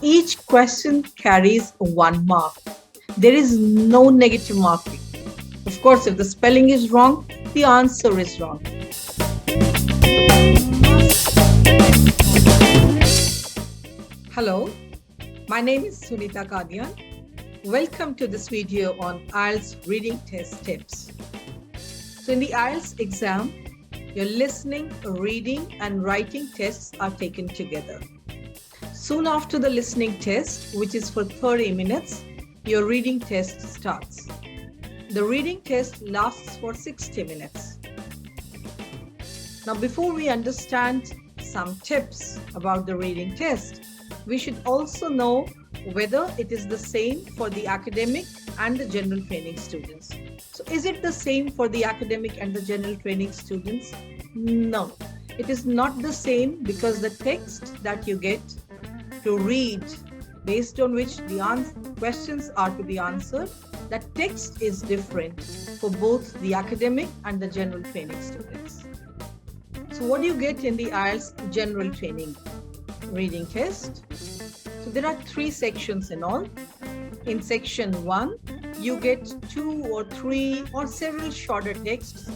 Each question carries 1 mark. There is no negative marking. Of course, if the spelling is wrong, the answer is wrong. Hello, my name is Sunita Kadyan. Welcome to this video on IELTS Reading Test tips. So in the IELTS exam, your listening, reading and writing tests are taken together. Soon after the listening test, which is for 30 minutes, your reading test starts. The reading test lasts for 60 minutes. Now, before we understand some tips about the reading test, we should also know whether it is the same for the academic and the general training students. So, is it the same for the academic and the general training students? No, it is not the same, because the text that you get to read, based on which the questions are to be answered, that text is different for both the academic and the general training students. So what do you get in the IELTS general training reading test? So there are 3 sections in all. In section 1, you get 2 or 3 or several shorter texts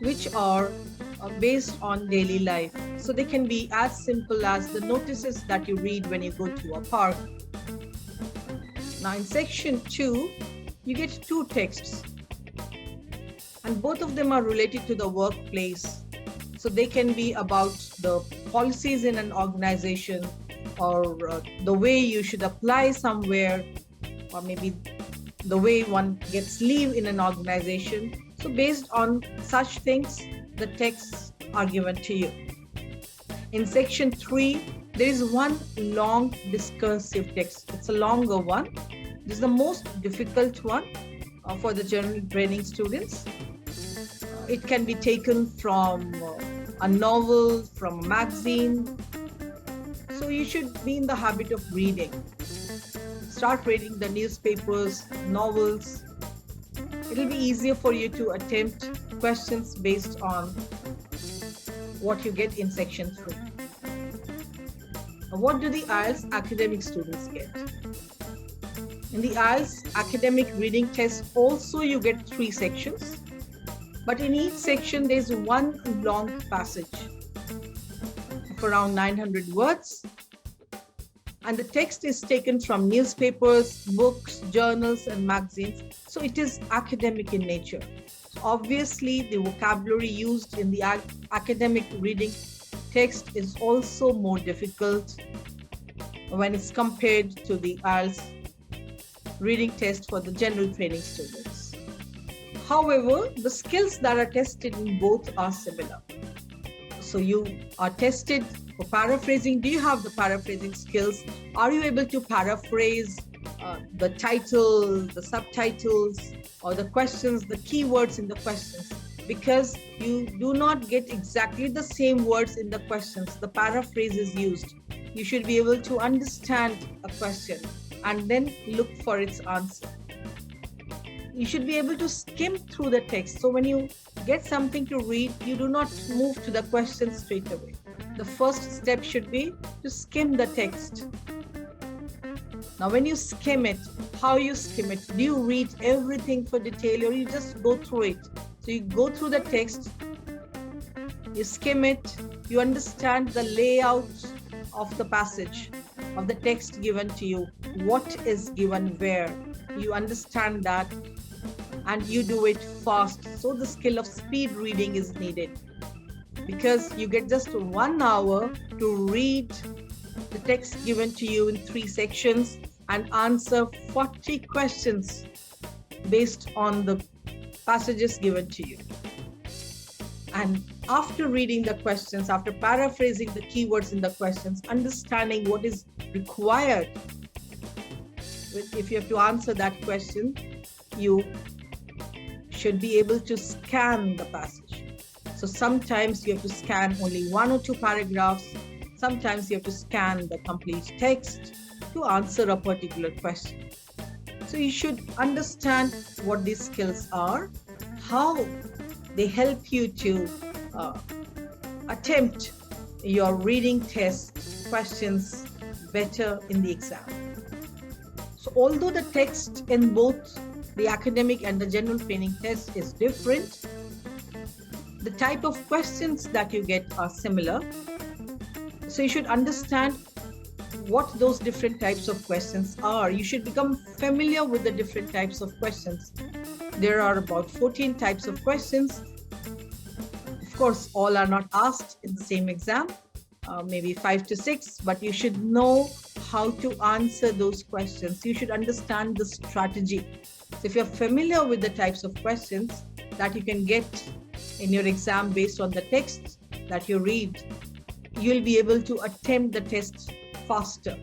which are based on daily life. So they can be as simple as the notices that you read when you go to a park. Now in section 2, you get 2 texts, and both of them are related to the workplace. So they can be about the policies in an organization, or the way you should apply somewhere, or maybe the way one gets leave in an organization. So based on such things, the texts are given to you. In section 3, there is one long discursive text. It's a longer one. This is the most difficult one for the general training students. It can be taken from a novel, from a magazine. So you should be in the habit of reading. Start reading the newspapers, novels. It'll be easier for you to attempt questions based on what you get in section 3. Now, what do the IELTS academic students get? In the IELTS academic reading test, also you get 3 sections. But in each section, there's one long passage of around 900 words. And the text is taken from newspapers, books, journals, and magazines. So it is academic in nature. Obviously, the vocabulary used in the academic reading text is also more difficult when it's compared to the IELTS reading test for the general training students. However, the skills that are tested in both are similar. So you are tested for paraphrasing. Do you have the paraphrasing skills? Are you able to paraphrase the title, the subtitles, or the questions, the keywords in the questions? Because you do not get exactly the same words in the questions. The paraphrase is used. You should be able to understand a question and then look for its answer. You should be able to skim through the text. So when you get something to read, you do not move to the question straight away. The first step should be to skim the text. Now, when you skim it, how you skim it? Do you read everything for detail, or you just go through it? So you go through the text, you skim it, you understand the layout of the passage, of the text given to you, what is given where. You understand that, and you do it fast. So the skill of speed reading is needed, because you get just 1 hour to read the text given to you in 3 sections and answer 40 questions based on the passages given to you. And after reading the questions, after paraphrasing the keywords in the questions, understanding what is required, if you have to answer that question, you should be able to scan the passage. So sometimes you have to scan only 1 or 2 paragraphs. Sometimes you have to scan the complete text to answer a particular question. So you should understand what these skills are, how they help you to attempt your reading test questions better in the exam. So although the text in both the academic and the general training test is different, the type of questions that you get are similar. So you should understand what those different types of questions are. You should become familiar with the different types of questions. There are about 14 types of questions. Of course, all are not asked in the same exam, maybe 5 to 6, but you should know how to answer those questions. You should understand the strategy. So if you're familiar with the types of questions that you can get in your exam based on the text that you read, you'll be able to attempt the test faster.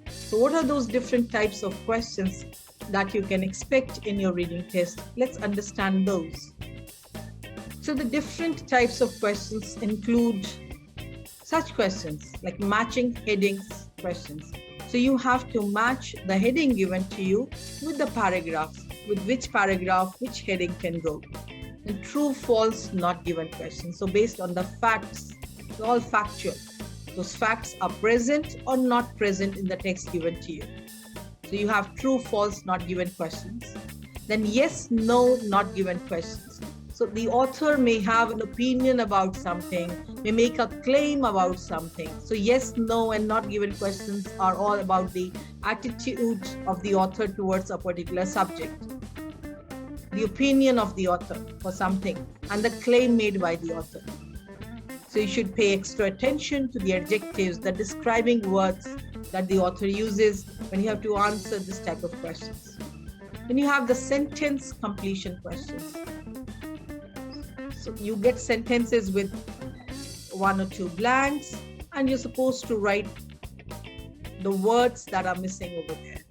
So what are those different types of questions that you can expect in your reading test? Let's understand those. So the different types of questions include such questions like matching headings questions. So you have to match the heading given to you with the paragraph, with which paragraph, which heading can go. And true, false, not given questions. So based on the facts, they're all factual. Those facts are present or not present in the text given to you. So you have true, false, not given questions. Then yes, no, not given questions. So the author may have an opinion about something, may make a claim about something. So yes, no, and not given questions are all about the attitude of the author towards a particular subject, the opinion of the author for something, and the claim made by the author. So you should pay extra attention to the adjectives, the describing words that the author uses when you have to answer this type of questions. Then you have the sentence completion questions. So you get sentences with 1 or 2 blanks, and you're supposed to write the words that are missing over there.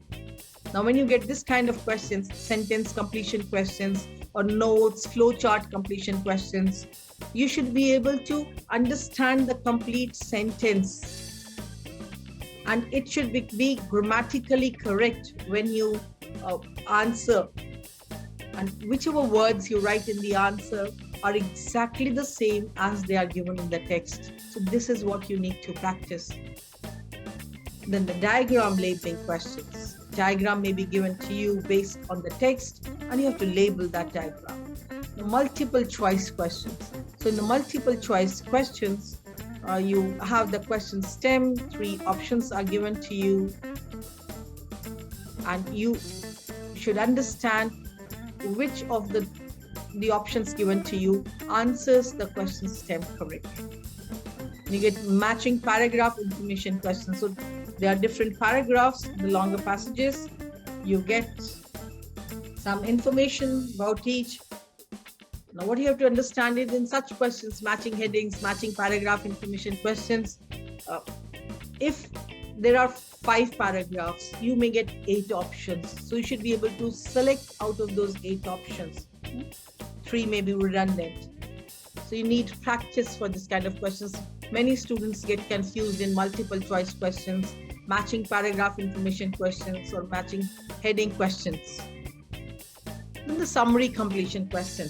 Now, when you get this kind of questions, sentence completion questions or notes, flowchart completion questions, you should be able to understand the complete sentence, and it should be grammatically correct when you answer, and whichever words you write in the answer are exactly the same as they are given in the text. So this is what you need to practice. Then the diagram labeling questions. Diagram may be given to you based on the text, and you have to label that diagram. The multiple choice questions. So in the multiple choice questions, you have the question stem, 3 options are given to you, and you should understand which of the options given to you answers the question stem correctly. You get matching paragraph information questions. So there are different paragraphs, the longer passages. You get some information about each. Now what you have to understand is in such questions, matching headings, matching paragraph information questions, if there are 5 paragraphs, you may get 8 options. So you should be able to select out of those 8 options. 3 may be redundant. So you need practice for this kind of questions. Many students get confused in multiple choice questions, matching paragraph information questions, or matching heading questions. Then the summary completion question.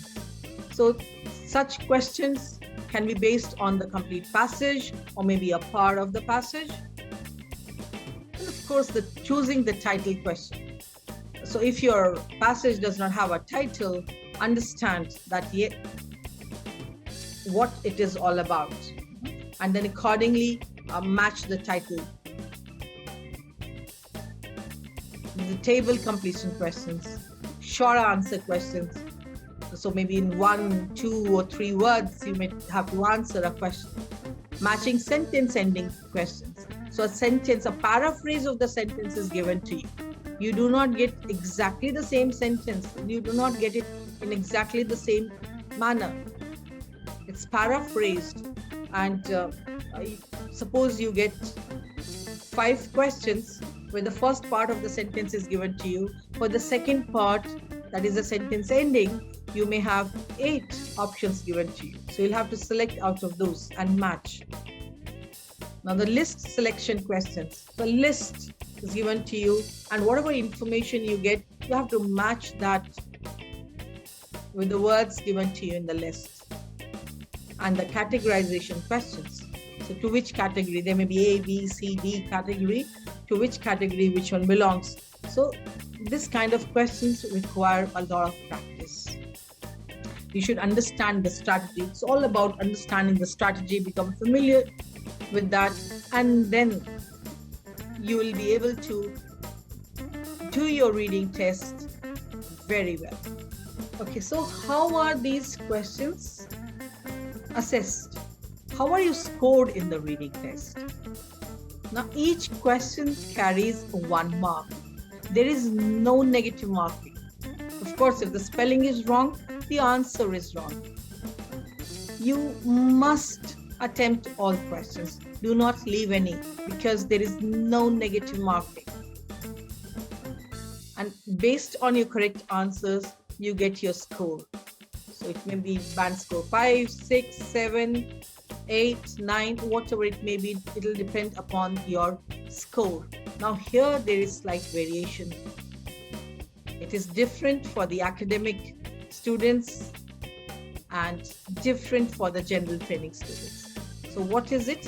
So such questions can be based on the complete passage or maybe a part of the passage. And of course, choosing the title question. So if your passage does not have a title, understand that what it is all about, and then accordingly match the title. The table completion questions, short answer questions. So maybe in 1, 2, or 3 words, you may have to answer a question. Matching sentence ending questions. So a paraphrase of the sentence is given to you. You do not get exactly the same sentence. You do not get it in exactly the same manner. It's paraphrased, and suppose you get 5 questions where the first part of the sentence is given to you. For the second part, that is the sentence ending, you may have 8 options given to you. So you'll have to select out of those and match. Now the list selection questions. So list is given to you, and whatever information you get, you have to match that with the words given to you in the list. And the categorization questions. So to which category? There may be A, B, C, D category. To which category which one belongs? So this kind of questions require a lot of practice. You should understand the strategy. It's all about understanding the strategy, become familiar with that, and then you will be able to do your reading test very well. Okay, so how are these questions assessed? How are you scored in the reading test? Now, each question carries 1 mark. There is no negative marking. Of course, if the spelling is wrong, the answer is wrong. You must attempt all questions. Do not leave any, because there is no negative marking. And based on your correct answers, you get your score. So it may be band score 5, 6, 7, 8, 9, whatever it may be. It will depend upon your score. Now here there is slight variation. It is different for the academic students and different for the general training students. So what is it?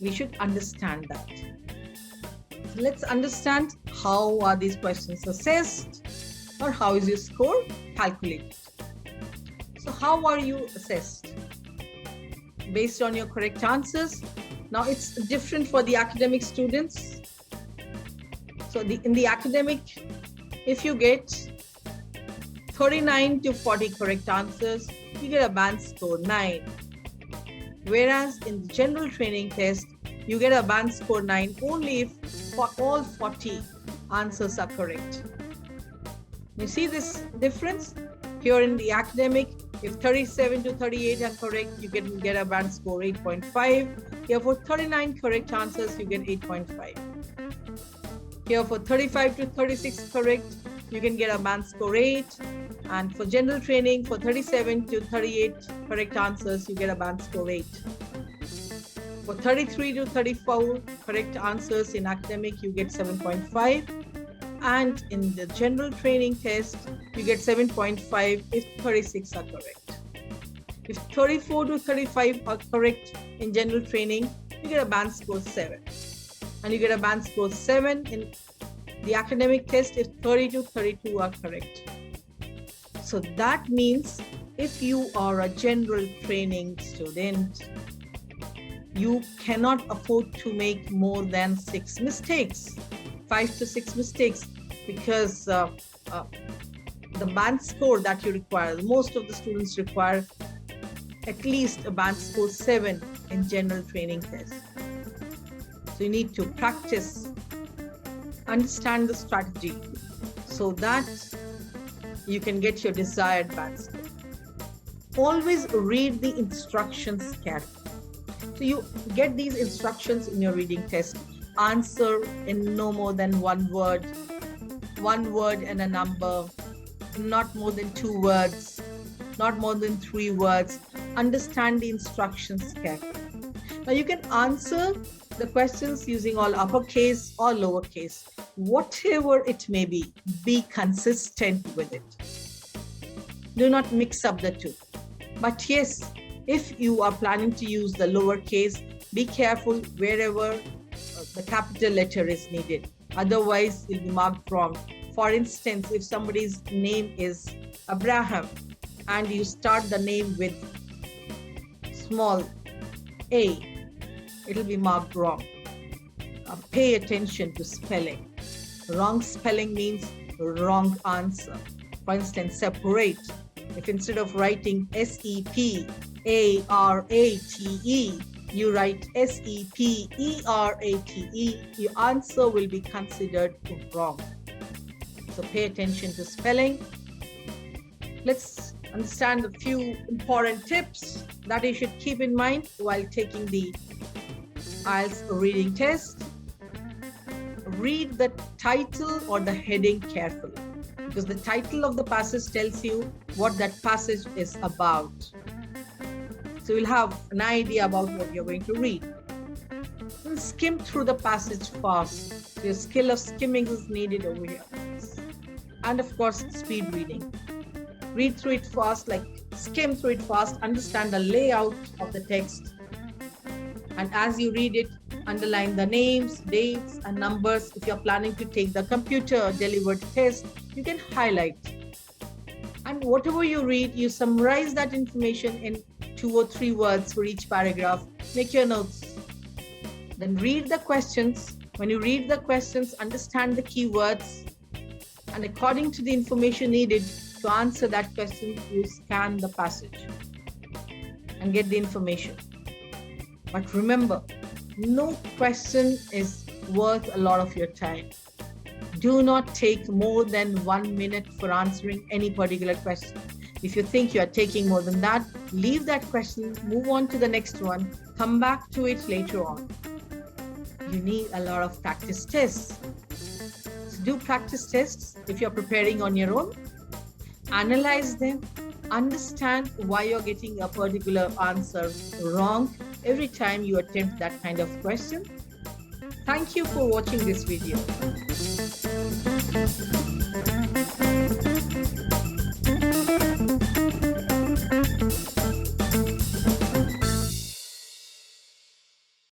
We should understand that. So let's understand how are these questions assessed, or how is your score calculated. So how are you assessed? Based on your correct answers. Now it's different for the academic students. So in the academic, if you get 39 to 40 correct answers, you get a band score 9. Whereas in the general training test, you get a band score 9 only if for all 40 answers are correct. You see this difference? Here in the academic, if 37 to 38 are correct, you can get a band score 8.5. Here for 39 correct answers, you get 8.5. Here for 35 to 36 correct, you can get a band score 8. And for general training, for 37 to 38 correct answers, you get a band score 8. For 33 to 34 correct answers in academic, you get 7.5. And in the general training test, you get 7.5 if 36 are correct. If 34 to 35 are correct in general training, you get a band score 7. And you get a band score 7 in the academic test if 30 to 32 are correct. So that means if you are a general training student, you cannot afford to make more than 6 mistakes, 5 to 6 mistakes, because the band score that you require, most of the students require at least a band score 7 in general training test. So you need to practice, understand the strategy so that you can get your desired band score. Always read the instructions carefully. So you get these instructions in your reading test. Answer in no more than 1 word and a number, not more than 2 words, not more than 3 words. Understand the instructions carefully. Now you can answer the questions using all uppercase or lowercase, whatever it may be consistent with it. Do not mix up the two. But yes, if you are planning to use the lowercase, be careful wherever the capital letter is needed. Otherwise, you'll be marked wrong. For instance, if somebody's name is Abraham and you start the name with small a, it'll be marked wrong. Pay attention to spelling. Wrong spelling means wrong answer. For instance, separate. If instead of writing SEPARATE, you write SEPERATE, your answer will be considered wrong. So pay attention to spelling. Let's understand a few important tips that you should keep in mind while taking the IELTS reading test. Read the title or the heading carefully, because the title of the passage tells you what that passage is about. So you'll have an idea about what you're going to read. And skim through the passage fast. So your skill of skimming is needed over here. And of course, speed reading. Read through it fast, like skim through it fast, understand the layout of the text. And as you read it, underline the names, dates, and numbers. If you're planning to take the computer delivered test, you can highlight. And whatever you read, you summarize that information in 2 or 3 words for each paragraph. Make your notes. Then read the questions. When you read the questions, understand the keywords. And according to the information needed to answer that question, you scan the passage and get the information. But remember, no question is worth a lot of your time. Do not take more than 1 minute for answering any particular question. If you think you are taking more than that, leave that question, move on to the next one, come back to it later on. You need a lot of practice tests. So do practice tests if you're preparing on your own. Analyze them. Understand why you're getting a particular answer wrong every time you attempt that kind of question. Thank you for watching this video.